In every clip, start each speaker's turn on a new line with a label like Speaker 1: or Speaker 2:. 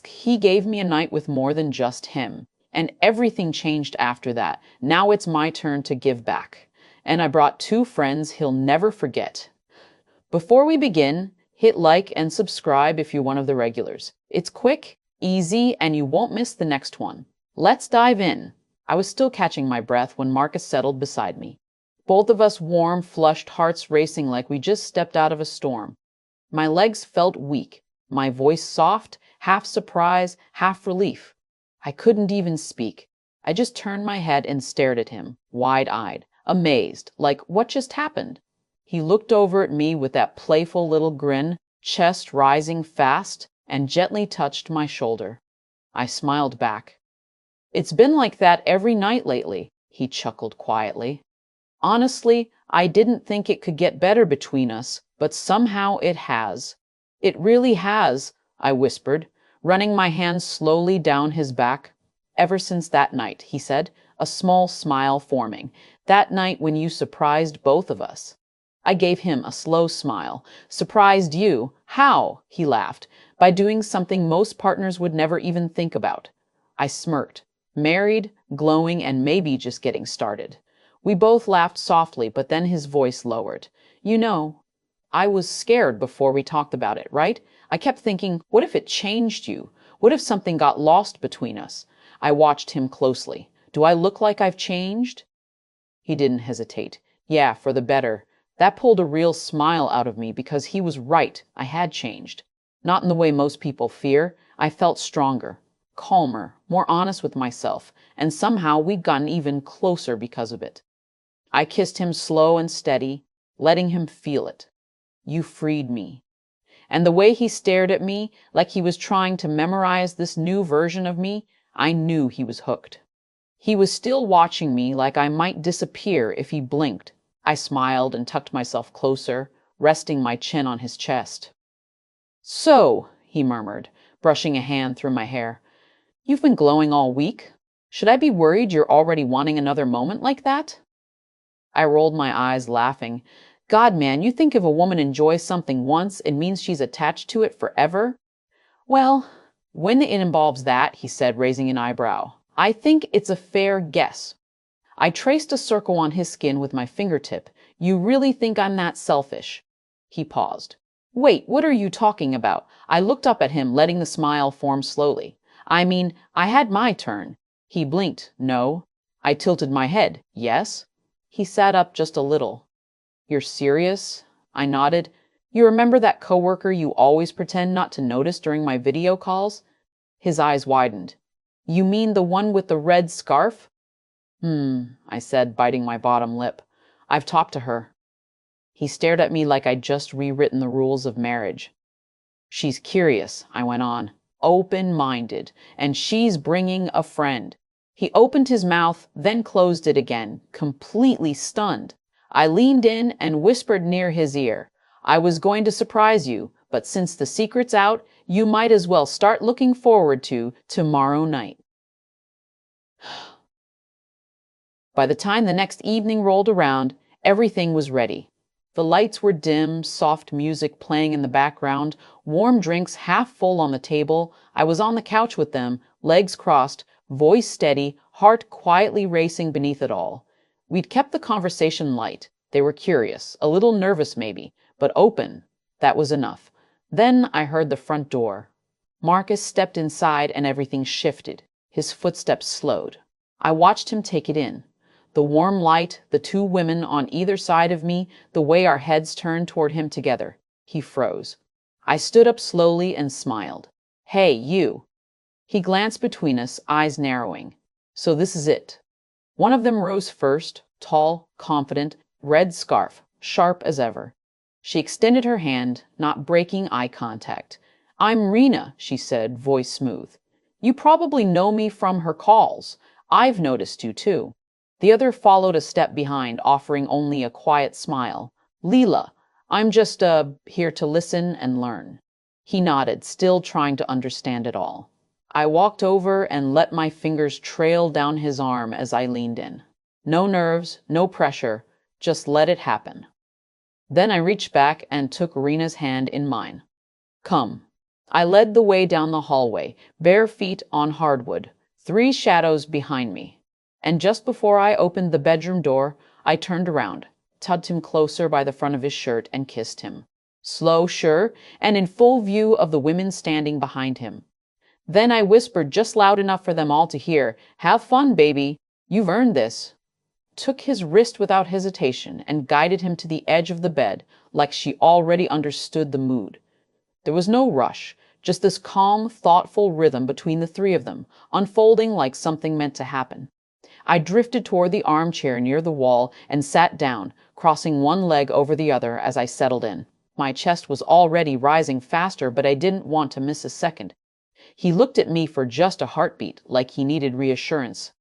Speaker 1: He gave me a night with more than just him. And everything changed after that. Now it's my turn to give back. And I brought 2 friends he'll never forget. Before we begin, hit like and subscribe if you're one of the regulars. It's quick, easy, and you won't miss the next one. Let's dive in. I was still catching my breath when Marcus settled beside me. Both of us warm, flushed, hearts racing like we just stepped out of a storm. My legs felt weak, my voice soft, half surprise, half relief. I couldn't even speak. I just turned my head and stared at him, wide-eyed, amazed, like what just happened? He looked over at me with that playful little grin, chest rising fast, and gently touched my shoulder. I smiled back. It's been like that every night lately, he chuckled quietly. Honestly, I didn't think it could get better between us, but somehow it has. It really has, I whispered, running my hands slowly down his back. Ever since that night, he said, a small smile forming. That night when you surprised both of us. I gave him a slow smile. Surprised you? How? He laughed. By doing something most partners would never even think about. I smirked. Married, glowing, and maybe just getting started. We both laughed softly, but then his voice lowered. You know, I was scared before we talked about it, right? I kept thinking, what if it changed you? What if something got lost between us? I watched him closely. Do I look like I've changed? He didn't hesitate. Yeah, for the better. That pulled a real smile out of me because he was right. I had changed. Not in the way most people fear. I felt stronger, calmer, more honest with myself, and somehow we'd gotten even closer because of it. I kissed him slow and steady, letting him feel it. You freed me. And the way he stared at me, like he was trying to memorize this new version of me, I knew he was hooked. He was still watching me like I might disappear if he blinked. I smiled and tucked myself closer, resting my chin on his chest. So, he murmured, brushing a hand through my hair, you've been glowing all week. Should I be worried you're already wanting another moment like that? I rolled my eyes, laughing. God, man, you think if a woman enjoys something once, it means she's attached to it forever? Well, when it involves that, he said, raising an eyebrow, I think it's a fair guess. I traced a circle on his skin with my fingertip. You really think I'm that selfish? He paused. Wait, what are you talking about? I looked up at him, letting the smile form slowly. I mean, I had my turn. He blinked. No. I tilted my head. Yes. He sat up just a little. You're serious? I nodded. You remember that coworker you always pretend not to notice during my video calls? His eyes widened. You mean the one with the red scarf? I said, biting my bottom lip. I've talked to her. He stared at me like I'd just rewritten the rules of marriage. She's curious, I went on, open-minded, and she's bringing a friend. He opened his mouth, then closed it again, completely stunned. I leaned in and whispered near his ear. I was going to surprise you, but since the secret's out, you might as well start looking forward to tomorrow night. By the time the next evening rolled around, everything was ready. The lights were dim, soft music playing in the background, warm drinks half full on the table. I was on the couch with them, legs crossed, voice steady, heart quietly racing beneath it all. We'd kept the conversation light. They were curious, a little nervous maybe, but open. That was enough. Then I heard the front door. Marcus stepped inside and everything shifted. His footsteps slowed. I watched him take it in. The warm light, the 2 women on either side of me, the way our heads turned toward him together. He froze. I stood up slowly and smiled. Hey, you. He glanced between us, eyes narrowing. So this is it. One of them rose first, tall, confident, red scarf, sharp as ever. She extended her hand, not breaking eye contact. I'm Rena, she said, voice smooth. You probably know me from her calls. I've noticed you too. The other followed a step behind, offering only a quiet smile. Leela, I'm just, here to listen and learn. He nodded, still trying to understand it all. I walked over and let my fingers trail down his arm as I leaned in. No nerves, no pressure, just let it happen. Then I reached back and took Rena's hand in mine. Come. I led the way down the hallway, bare feet on hardwood, three shadows behind me. And just before I opened the bedroom door, I turned around, tugged him closer by the front of his shirt, and kissed him. Slow, sure, and in full view of the women standing behind him. Then I whispered just loud enough for them all to hear, "Have fun, baby. You've earned this." Took his wrist without hesitation and guided him to the edge of the bed like she already understood the mood. There was no rush, just this calm, thoughtful rhythm between the three of them, unfolding like something meant to happen. I drifted toward the armchair near the wall and sat down, crossing one leg over the other as I settled in. My chest was already rising faster, but I didn't want to miss a second. He looked at me for just a heartbeat, like he needed reassurance.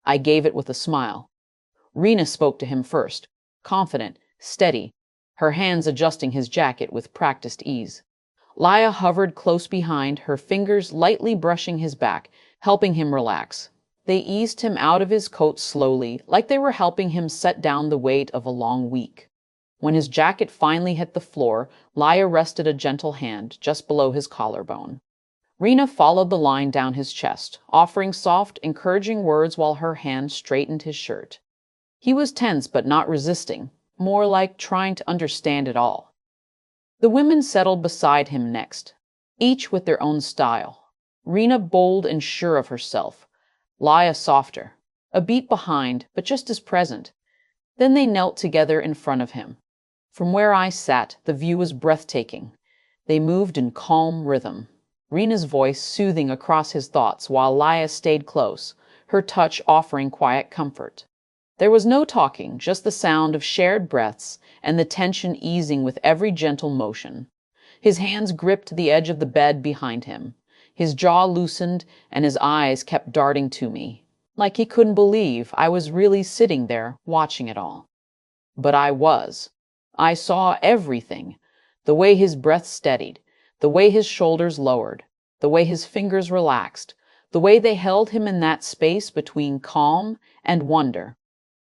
Speaker 1: I gave it with a smile. Rena spoke to him first, confident, steady, her hands adjusting his jacket with practiced ease. Laya hovered close behind, her fingers lightly brushing his back, helping him relax. They eased him out of his coat slowly, like they were helping him set down the weight of a long week. When his jacket finally hit the floor, Laya rested a gentle hand just below his collarbone. Rena followed the line down his chest, offering soft, encouraging words while her hand straightened his shirt. He was tense but not resisting, more like trying to understand it all. The women settled beside him next, each with their own style. Rena bold and sure of herself, Laya softer, a beat behind, but just as present. Then they knelt together in front of him. From where I sat, the view was breathtaking. They moved in calm rhythm, Rena's voice soothing across his thoughts while Laya stayed close, her touch offering quiet comfort. There was no talking, just the sound of shared breaths and the tension easing with every gentle motion. His hands gripped the edge of the bed behind him. His jaw loosened and his eyes kept darting to me, like he couldn't believe I was really sitting there watching it all. But I was. I saw everything. The way his breath steadied, the way his shoulders lowered, the way his fingers relaxed, the way they held him in that space between calm and wonder.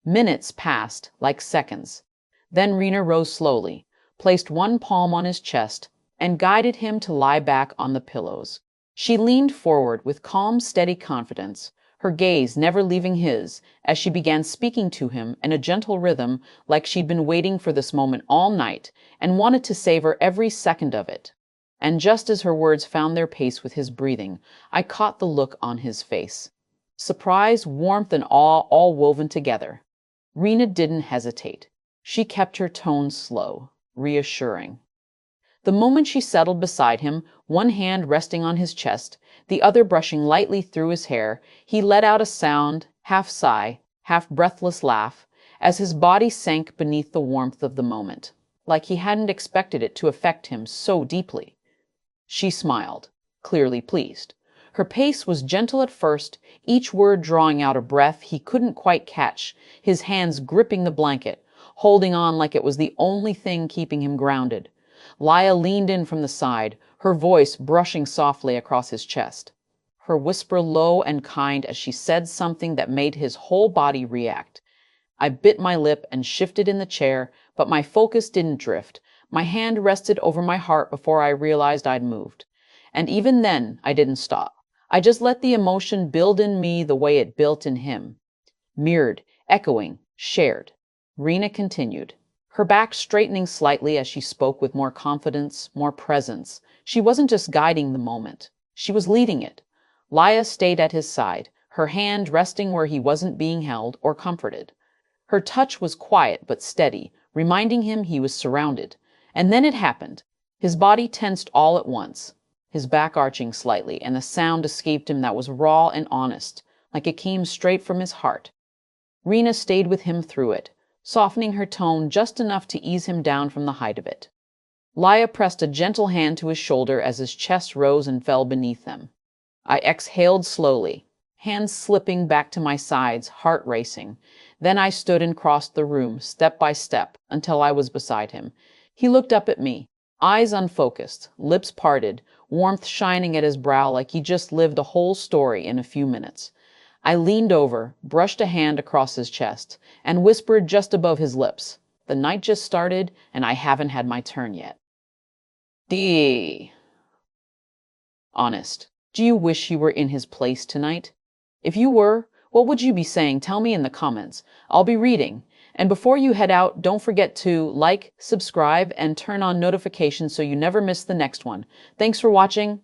Speaker 1: Minutes passed like seconds. Then Rena rose slowly, placed one palm on his chest, and guided him to lie back on the pillows. She leaned forward with calm, steady confidence, her gaze never leaving his, as she began speaking to him in a gentle rhythm like she'd been waiting for this moment all night and wanted to savor every second of it. And just as her words found their pace with his breathing, I caught the look on his face. Surprise, warmth, and awe all woven together. Rena didn't hesitate. She kept her tone slow, reassuring. The moment she settled beside him, one hand resting on his chest, the other brushing lightly through his hair, he let out a sound, half sigh, half breathless laugh, as his body sank beneath the warmth of the moment, like he hadn't expected it to affect him so deeply. She smiled, clearly pleased. Her pace was gentle at first, each word drawing out a breath he couldn't quite catch, his hands gripping the blanket, holding on like it was the only thing keeping him grounded. Laya leaned in from the side, her voice brushing softly across his chest, her whisper low and kind as she said something that made his whole body react. I bit my lip and shifted in the chair, but my focus didn't drift. My hand rested over my heart before I realized I'd moved. And even then, I didn't stop. I just let the emotion build in me the way it built in him. Mirrored, echoing, shared. Rena continued, her back straightening slightly as she spoke with more confidence, more presence. She wasn't just guiding the moment. She was leading it. Laya stayed at his side, her hand resting where he wasn't being held or comforted. Her touch was quiet but steady, reminding him he was surrounded. And then it happened. His body tensed all at once, his back arching slightly, and a sound escaped him that was raw and honest, like it came straight from his heart. Rena stayed with him through it, softening her tone just enough to ease him down from the height of it. Laya pressed a gentle hand to his shoulder as his chest rose and fell beneath them. I exhaled slowly, hands slipping back to my sides, heart racing. Then I stood and crossed the room, step by step, until I was beside him. He looked up at me, eyes unfocused, lips parted, warmth shining at his brow like he just lived a whole story in a few minutes. I leaned over, brushed a hand across his chest, and whispered just above his lips, "The night just started, and I haven't had my turn yet." Honest. Do you wish you were in his place tonight? If you were, what would you be saying? Tell me in the comments. I'll be reading. And before you head out, don't forget to like, subscribe, and turn on notifications so you never miss the next one. Thanks for watching.